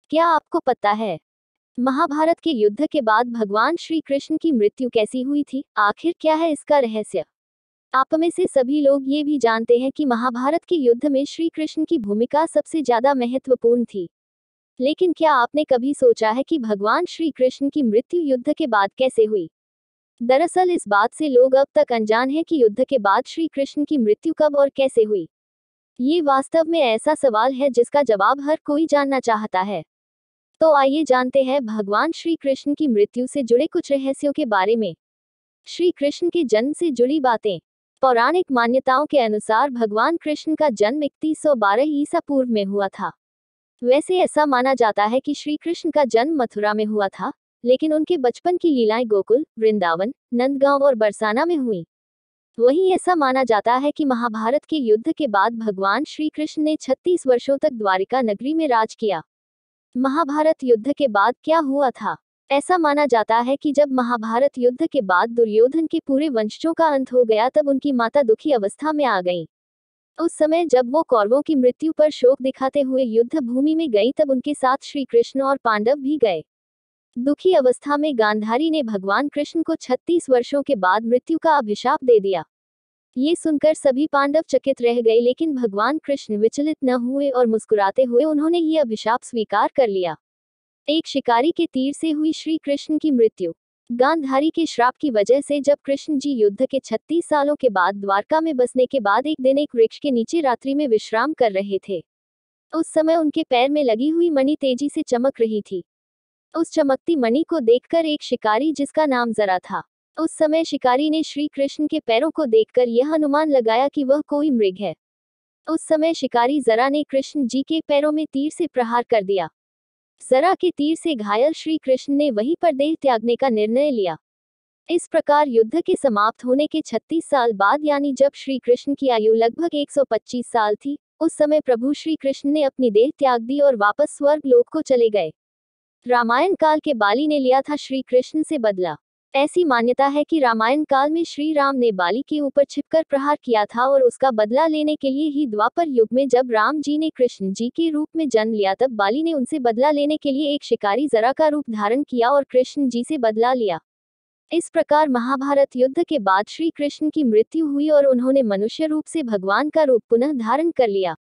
क्या आपको पता है महाभारत के युद्ध के बाद भगवान श्री कृष्ण की मृत्यु कैसी हुई थी? आखिर क्या है इसका रहस्य? आप में से सभी लोग ये भी जानते हैं कि महाभारत के युद्ध में श्री कृष्ण की भूमिका सबसे ज्यादा महत्वपूर्ण थी। लेकिन क्या आपने कभी सोचा है कि भगवान श्री कृष्ण की मृत्यु युद्ध के बाद कैसे हुई? दरअसल इस बात से लोग अब तक अनजान हैं कि युद्ध के बाद श्री कृष्ण की मृत्यु कब और कैसे हुई। ये वास्तव में ऐसा सवाल है जिसका जवाब हर कोई जानना चाहता है। तो आइए जानते हैं भगवान श्री कृष्ण की मृत्यु से जुड़े कुछ रहस्यों के बारे में। श्री कृष्ण के जन्म से जुड़ी बातें। पौराणिक मान्यताओं के अनुसार भगवान कृष्ण का जन्म 3112 ईसा पूर्व में हुआ था। वैसे ऐसा माना जाता है कि श्री कृष्ण का जन्म मथुरा में हुआ था, लेकिन उनके बचपन की लीलाएं गोकुल, वृंदावन, नंदगांव और बरसाना में हुई। वहीं ऐसा माना जाता है कि महाभारत के युद्ध के बाद भगवान श्री कृष्ण ने 36 वर्षों तक द्वारिका नगरी में राज किया। महाभारत युद्ध के बाद क्या हुआ था? ऐसा माना जाता है कि जब महाभारत युद्ध के बाद दुर्योधन के पूरे वंशजों का अंत हो गया तब उनकी माता दुखी अवस्था में आ गईं। उस समय जब वो कौरवों की मृत्यु पर शोक दिखाते हुए युद्ध भूमि में गईं तब उनके साथ श्री कृष्ण और पांडव भी गए। दुखी अवस्था में गांधारी ने भगवान कृष्ण को 36 वर्षों के बाद मृत्यु का अभिशाप दे दिया। ये सुनकर सभी पांडव चकित रह गए, लेकिन भगवान कृष्ण विचलित न हुए और मुस्कुराते हुए उन्होंने ये अभिशाप स्वीकार कर लिया। एक शिकारी के तीर से हुई श्री कृष्ण की मृत्यु। गांधारी के श्राप की वजह से जब कृष्ण जी युद्ध के 36 सालों के बाद द्वारका में बसने के बाद एक दिन एक वृक्ष के नीचे रात्रि में विश्राम कर रहे थे। उस समय उनके पैर में लगी हुई मणि तेजी से चमक रही थी। उस चमकती मणि को देखकर एक शिकारी जिसका नाम जरा था, उस समय शिकारी ने श्री कृष्ण के पैरों को देखकर यह अनुमान लगाया कि वह कोई मृग है। उस समय शिकारी जरा ने कृष्ण जी के पैरों में तीर से प्रहार कर दिया। जरा के तीर से घायल श्री कृष्ण ने वहीं पर देह त्यागने का निर्णय लिया। इस प्रकार युद्ध के समाप्त होने के 36 साल बाद, यानी जब श्री कृष्ण की आयु लगभग 125 साल थी, उस समय प्रभु श्री कृष्ण ने अपनी देह त्याग दी और वापस स्वर्ग लोक को चले गए। रामायण काल के बाली ने लिया था श्री कृष्ण से बदला। ऐसी मान्यता है कि रामायण काल में श्री राम ने बाली के ऊपर छिपकर प्रहार किया था और उसका बदला लेने के लिए ही द्वापर युग में जब राम जी ने कृष्ण जी के रूप में जन्म लिया तब बाली ने उनसे बदला लेने के लिए एक शिकारी जरा का रूप धारण किया और कृष्ण जी से बदला लिया। इस प्रकार महाभारत युद्ध के बाद श्री कृष्ण की मृत्यु हुई और उन्होंने मनुष्य रूप से भगवान का रूप पुनः धारण कर लिया।